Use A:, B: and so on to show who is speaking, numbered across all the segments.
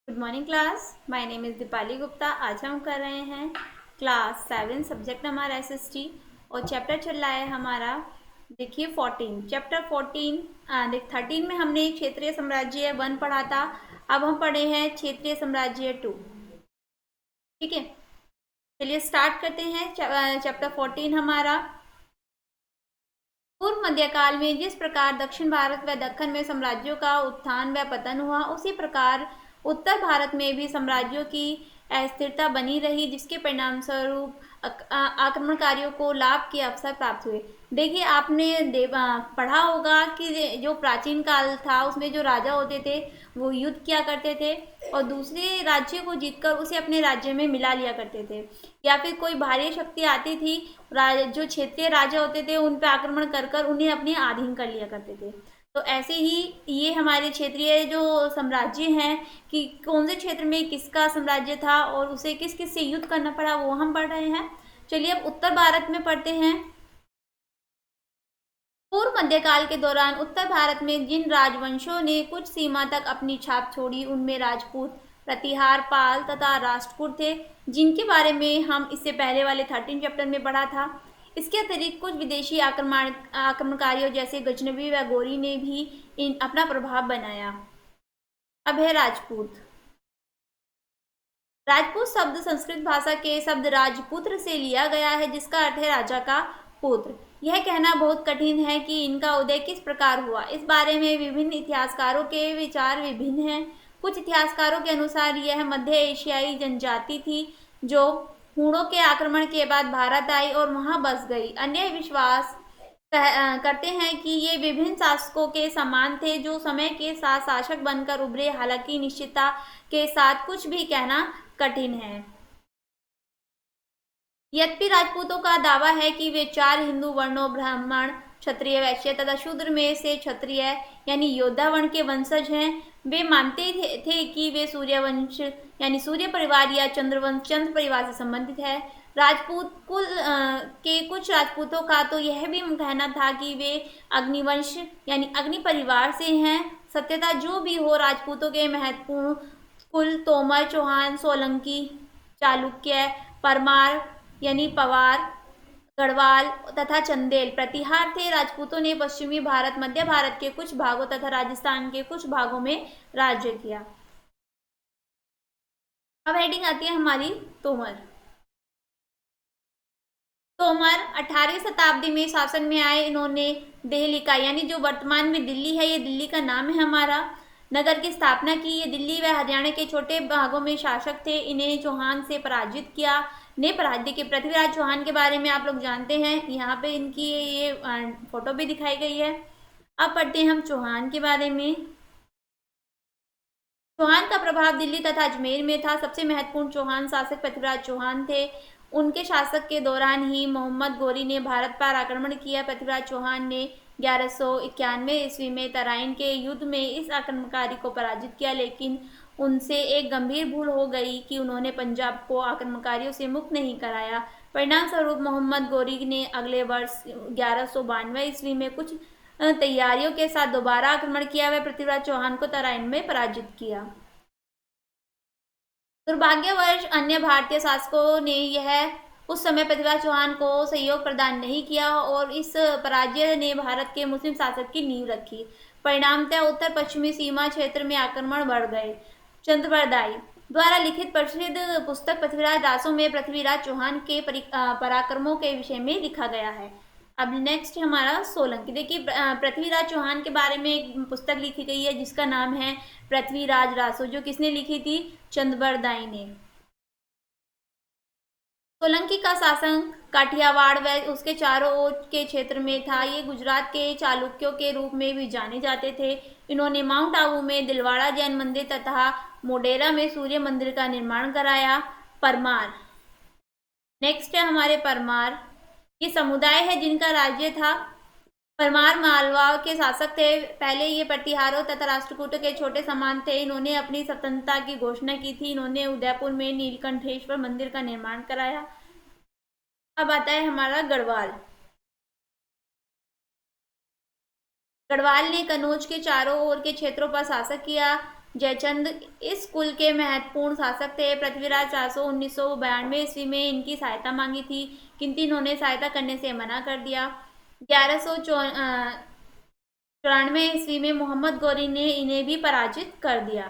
A: Good morning class. My name is Deepali Gupta. आज हम कर रहे हैं क्लास 7 सब्जेक्ट हमारा एसएसटी और चैप्टर चल रहा है हमारा। देखिए 14 चैप्टर 14 देख 13 में हमने क्षेत्रीय साम्राज्य 1 पढ़ा था। अब हम पढ़े हैं क्षेत्रीय साम्राज्य 2। ठीक है, चलिए स्टार्ट करते हैं। चैप्टर 14 हमारा पूर्व मध्यकाल में जिस प्रकार दक्षिण भारत व दक्कन में साम्राज्यों का उत्थान व पतन हुआ, उसी प्रकार उत्तर भारत में भी साम्राज्यों की अस्थिरता बनी रही, जिसके परिणाम स्वरूप आक्रमणकारियों को लाभ के अवसर प्राप्त हुए। देखिए आपने पढ़ा होगा कि जो प्राचीन काल था उसमें जो राजा होते थे वो युद्ध किया करते थे और दूसरे राज्य को जीतकर उसे अपने राज्य में मिला लिया करते थे, या फिर कोई बाहरी शक्ति आती थी, जो क्षेत्रीय राजा होते थे उन पर आक्रमण कर कर उन्हें अपने अधीन कर लिया करते थे। तो ऐसे ही ये हमारे क्षेत्रीय जो साम्राज्य हैं कि कौन से क्षेत्र में किसका साम्राज्य था और उसे किस किस से युद्ध करना पड़ा वो हम पढ़ रहे हैं। चलिए अब उत्तर भारत में पढ़ते हैं। पूर्व मध्यकाल के दौरान उत्तर भारत में जिन राजवंशों ने कुछ सीमा तक अपनी छाप छोड़ी उनमें राजपूत, प्रतिहार, पाल तथा राष्ट्रकूट थे, जिनके बारे में हम इससे पहले वाले 13 चैप्टर में पढ़ा था। इसके अतिरिक्त कुछ विदेशी आक्रमणकारियों जैसे गजनवी व गौरी ने भी अपना प्रभाव बनाया। अब है राजपूत। राजपूत शब्द संस्कृत भाषा के शब्द राजपुत्र से लिया गया है, जिसका अर्थ है राजा का पुत्र। यह कहना बहुत कठिन है कि इनका उदय किस प्रकार हुआ। इस बारे में विभिन्न इतिहासकारों के विचार विभिन्न हैं। कुछ इतिहासकारों के अनुसार यह मध्य एशियाई जनजाति थी जो हूणों के आक्रमण के बाद भारत आई और वहां बस गई। अन्य विश्वास करते हैं कि ये विभिन्न शासकों के समान थे जो समय के साथ शासक बनकर उभरे। हालांकि निश्चितता के साथ कुछ भी कहना कठिन है। यद्यपि राजपूतों का दावा है कि वे 4 हिंदू वर्णों ब्राह्मण, क्षत्रिय, वैश्य तथा शूद्र में से क्षत्रिय यानी योद्धा वर्ण के वंशज हैं। वे मानते थे कि वे सूर्यवंश यानी सूर्य परिवार या चंद्रवंश चंद्र परिवार से संबंधित है। राजपूत कुल के कुछ राजपूतों का तो यह भी कहना था कि वे अग्निवंश यानी अग्नि परिवार से हैं। सत्यता जो भी हो, राजपूतों के महत्वपूर्ण कुल तोमर, चौहान, सोलंकी, चालुक्य, परमार यानी पवार, गढ़वाल तथा चंदेल प्रतिहार थे। राजपूतों ने पश्चिमी भारत, मध्य भारत के कुछ भागों तथा राजस्थान के कुछ भागों में राज्य किया। अब हेडिंग आती है हमारी तोमर। तोमर 18वीं शताब्दी में शासन में आए। इन्होंने दिल्ली का यानी जो वर्तमान में दिल्ली है, ये दिल्ली का नाम है हमारा, नगर की स्थापना की। ये दिल्ली व हरियाणा के छोटे भागों में शासक थे। इन्हें चौहान से पराजित किया। ने पराजित किया। पृथ्वीराज चौहान के बारे में आप लोग जानते हैं, यहाँ पे इनकी ये फोटो भी दिखाई गई है। अब पढ़ते हैं हम चौहान के बारे में। चौहान का प्रभाव दिल्ली तथा अजमेर में था। सबसे महत्वपूर्ण चौहान शासक पृथ्वीराज चौहान थे। उनके शासक के दौरान ही मोहम्मद गौरी ने भारत पर आक्रमण किया। पृथ्वीराज चौहान ने 1191 ईस्वी में तराइन के युद्ध में इस आक्रमणकारी को पराजित किया, लेकिन उनसे एक गंभीर भूल हो गई कि उन्होंने पंजाब को आक्रमणकारियों से मुक्त नहीं कराया। परिणाम स्वरूप मोहम्मद गौरी ने अगले वर्ष 1192 ईस्वी में कुछ तैयारियों के साथ दोबारा आक्रमण किया। वह पृथ्वीराज चौहान को तराइन में पराजित किया। दुर्भाग्यवश अन्य भारतीय शासकों ने यह उस समय पृथ्वीराज चौहान को सहयोग प्रदान नहीं किया और इस पराजय ने भारत के मुस्लिम शासक की नींव रखी। परिणामतः उत्तर पश्चिमी सीमा क्षेत्र में आक्रमण बढ़ गए। चंद्रबरदाई द्वारा लिखित प्रसिद्ध पुस्तक पृथ्वीराज रासो में पृथ्वीराज चौहान के पराक्रमों के विषय में लिखा गया है। अब नेक्स्ट हमारा सोलंकी। देखिए पृथ्वीराज चौहान के बारे में एक पुस्तक लिखी गई है जिसका नाम है पृथ्वीराज रासो, जो किसने लिखी थी? चंद्रबरदाई ने। सोलंकी का शासन काठियावाड़ व उसके चारों ओर के क्षेत्र में था। ये गुजरात के चालुक्यों के रूप में भी जाने जाते थे। इन्होंने माउंट आबू में दिलवाड़ा जैन मंदिर तथा मोडेरा में सूर्य मंदिर का निर्माण कराया। परमार नेक्स्ट है हमारे परमार। ये समुदाय है जिनका राज्य था। परमार मालवा के शासक थे। पहले ये प्रतिहारों तथा राष्ट्रकूटों के छोटे समान थे। इन्होंने अपनी स्वतंत्रता की घोषणा की थी। इन्होंने उदयपुर में नीलकंठेश्वर मंदिर का निर्माण कराया। अब आता है हमारा गढ़वाल। गढ़वाल ने कनौज के चारों ओर के क्षेत्रों पर शासन किया। जयचंद इस कुल के महत्वपूर्ण शासक थे। पृथ्वीराज शासो 1992 ईस्वी में इनकी सहायता मांगी थी, किंतु इन्होंने सहायता करने से मना कर दिया। 1194 ईस्वी में मोहम्मद गौरी ने इन्हें भी पराजित कर दिया।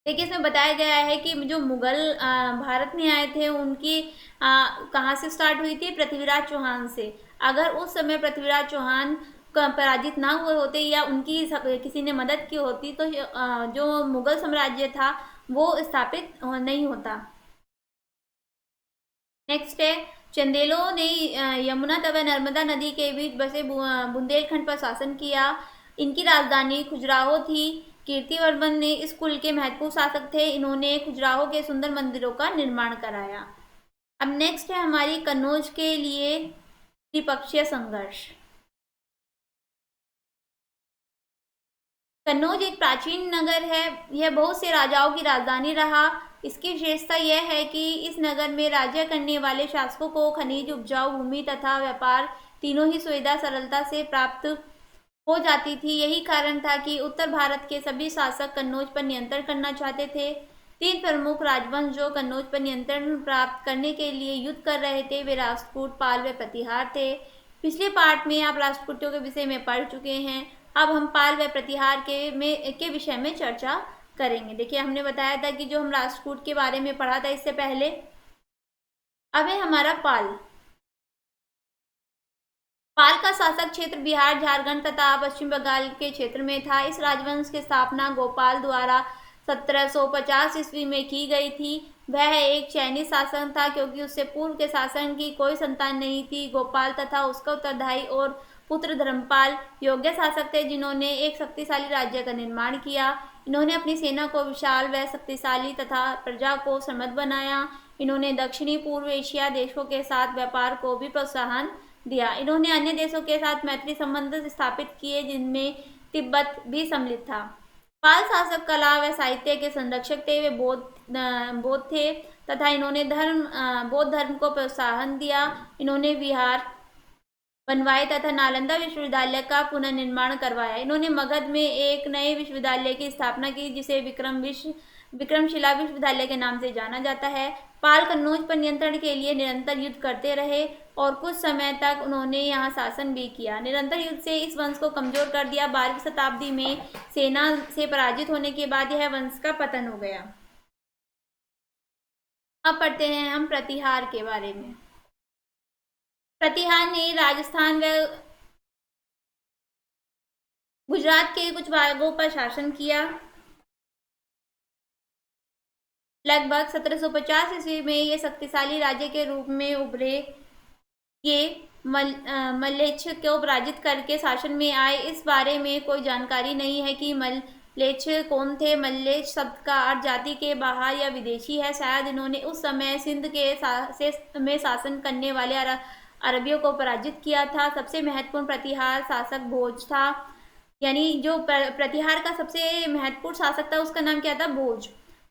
A: देखिए इसमें बताया गया है कि जो मुगल भारत में आए थे उनकी कहाँ से स्टार्ट हुई थी, पृथ्वीराज चौहान से। अगर उस समय पृथ्वीराज चौहान पराजित ना हुए होते या उनकी किसी ने मदद की होती तो जो मुगल साम्राज्य था वो स्थापित नहीं होता। नेक्स्ट है, चंदेलों ने यमुना तथा नर्मदा नदी के बीच बसे बुंदेलखंड पर शासन किया। इनकी राजधानी खजुराहो थी। कीर्तिवर्मन ने इस कुल के महत्वपूर्ण शासक थे। इन्होंने खजुराहो के सुंदर मंदिरों का निर्माण कराया। अब नेक्स्ट है हमारी कन्नौज के लिए त्रिपक्षीय संघर्ष। कन्नौज एक प्राचीन नगर है। यह बहुत से राजाओं की राजधानी रहा। इसकी विशेषता यह है कि इस नगर में राज्य करने वाले शासकों को खनिज, उपजाऊ भूमि तथा व्यापार तीनों ही सुविधा सरलता से प्राप्त हो जाती थी। यही कारण था कि उत्तर भारत के सभी शासक कन्नौज पर नियंत्रण करना चाहते थे। तीन प्रमुख राजवंश जो कन्नौज पर नियंत्रण प्राप्त करने के लिए युद्ध कर रहे थे वे राष्ट्रकूट, पाल व प्रतिहार थे। पिछले पार्ट में आप राष्ट्रकूटों के विषय में पढ़ चुके हैं। अब हम पाल व प्रतिहार के विषय में चर्चा करेंगे। देखिए हमने बताया था कि जो हम राष्ट्रकूट के बारे में पढ़ा था इससे पहले। अब है हमारा पाल। पाल का शासक क्षेत्र बिहार, झारखंड तथा पश्चिम बंगाल के क्षेत्र में था। इस राजवंश की स्थापना गोपाल द्वारा 1750 ईस्वी में की गई थी। वह एक चयनित शासक था क्योंकि उससे पूर्व के शासन की कोई संतान नहीं थी। गोपाल तथा उसका उत्तरदायी और पुत्र धर्मपाल योग्य शासक थे जिन्होंने एक शक्तिशाली राज्य का निर्माण किया। इन्होंने अपनी सेना को विशाल व शक्तिशाली तथा प्रजा को समृद्ध बनाया। इन्होंने दक्षिणी पूर्व एशिया देशों के साथ व्यापार को भी प्रोत्साहन दिया। इन्होंने अन्य देशों के साथ मैत्री संबंध स्थापित किए जिनमें तिब्बत भी सम्मिलित था। पाल शासक कला व साहित्य के संरक्षक थे। वे बौद्ध थे तथा इन्होंने बौद्ध धर्म को प्रोत्साहन दिया। इन्होंने विहार बनवाए तथा नालंदा विश्वविद्यालय का पुनर्निर्माण करवाया। इन्होंने मगध में एक नए विश्वविद्यालय की स्थापना की जिसे विक्रमशिला विश्वविद्यालय के नाम से जाना जाता है। पाल कन्नौज पर नियंत्रण के लिए निरंतर युद्ध करते रहे और कुछ समय तक उन्होंने यहाँ शासन भी किया। निरंतर युद्ध से इस वंश को कमजोर कर दिया। 12वीं शताब्दी में सेना से पराजित होने के बाद यह वंश का पतन हो गया। अब पढ़ते हैं हम प्रतिहार के बारे में। प्रतिहार ने राजस्थान व गुजरात के कुछ भागों पर शासन किया। लगभग 1750 ईस्वी में ये शक्तिशाली राज्य के रूप में उभरे। ये मल्लेच्छ को पराजित करके शासन में आए। इस बारे में कोई जानकारी नहीं है कि मल्लेच्छ कौन थे। मल्लेच्छ शब्द का अर्थ जाति के बाहर या विदेशी है। शायद इन्होंने उस समय सिंध में शासन करने वाले अरबियों को पराजित किया था। सबसे महत्वपूर्ण प्रतिहार शासक भोज था। यानी जो प्रतिहार का सबसे महत्वपूर्ण शासक था उसका नाम क्या था, भोज।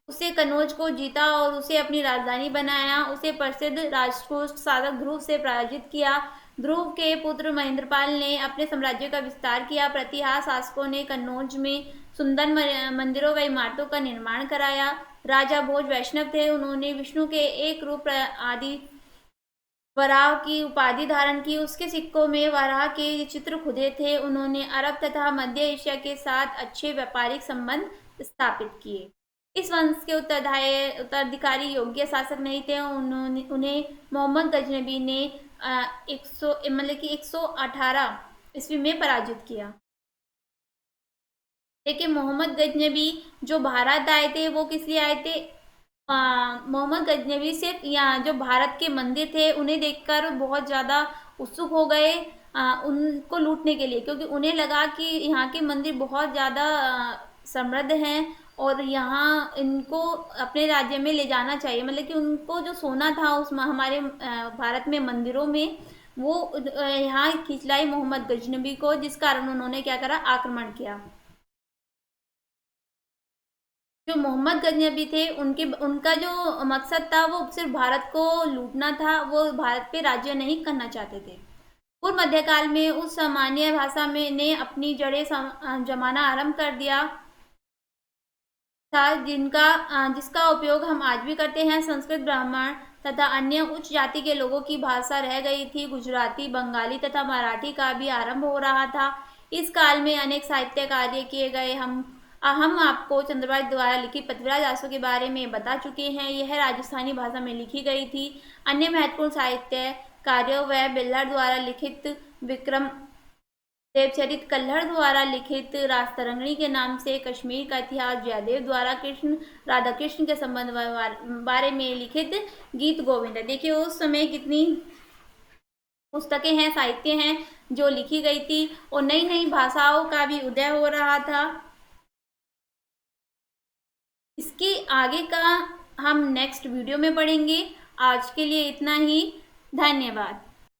A: उसे कन्नौज को जीता और उसे अपनी राजधानी बनाया। उसे प्रसिद्ध राष्ट्रकूट शासक ध्रुव से पराजित किया। ध्रुव के पुत्र महेंद्रपाल ने अपने साम्राज्य का विस्तार किया। प्रतिहार शासकों ने कन्नौज में सुंदर मंदिरों व इमारतों का निर्माण कराया। राजा भोज वैष्णव थे। उन्होंने विष्णु के एक रूप आदि वराह की उपाधि धारण की। उसके सिक्कों में वराह के चित्र खुदे थे। उन्होंने अरब तथा मध्य एशिया के साथ अच्छे व्यापारिक संबंध स्थापित किए। इस वंश के उत्तराधिकारी योग्य शासक नहीं थे। उन्हें मोहम्मद गजनबी ने 118 ईस्वी में पराजित किया। देखिए मोहम्मद गजनबी जो भारत आए थे वो किस लिए आए थे, मोहम्मद गजनबी से यहाँ जो भारत के मंदिर थे उन्हें देखकर बहुत ज़्यादा उत्सुक हो गए उनको लूटने के लिए, क्योंकि उन्हें लगा कि यहाँ के मंदिर बहुत ज़्यादा समृद्ध हैं और यहाँ इनको अपने राज्य में ले जाना चाहिए। मतलब कि उनको जो सोना था उस हमारे भारत में मंदिरों में वो यहाँ खींच लाई मोहम्मद गजनबी को, जिस कारण उन्होंने क्या करा, आक्रमण किया। जो मोहम्मद गजनबी थे उनका जो मकसद था वो सिर्फ भारत को लूटना था। वो भारत पे राज्य नहीं करना चाहते थे। पूर्व मध्यकाल में उस सामान्य भाषा में ने अपनी जड़ें जमाना आरंभ कर दिया। था जिसका उपयोग हम आज भी करते हैं। संस्कृत ब्राह्मण तथा अन्य उच्च जाति के लोगों की भाषा रह गई थी। गुजराती, बंगाली तथा मराठी का भी आरंभ हो रहा था। इस काल में अनेक साहित्य कार्य किए गए। हम आपको चंद्रभाष द्वारा लिखित पृथ्वीराज आसू के बारे में बता चुके हैं। यह राजस्थानी भाषा में लिखी गई थी। अन्य महत्वपूर्ण साहित्य कार्यों व बिल्लार द्वारा लिखित विक्रम देवचरित, कल्हड़ द्वारा लिखित राजतरंगिणी के नाम से कश्मीर का इतिहास, जयदेव द्वारा कृष्ण राधा कृष्ण के संबंध बारे में लिखित गीत गोविंद। देखिए उस समय कितनी पुस्तकें हैं, साहित्य हैं जो लिखी गई थी, और नई नई भाषाओं का भी उदय हो रहा था। इसके आगे का हम नेक्स्ट वीडियो में पढ़ेंगे। आज के लिए इतना ही। धन्यवाद।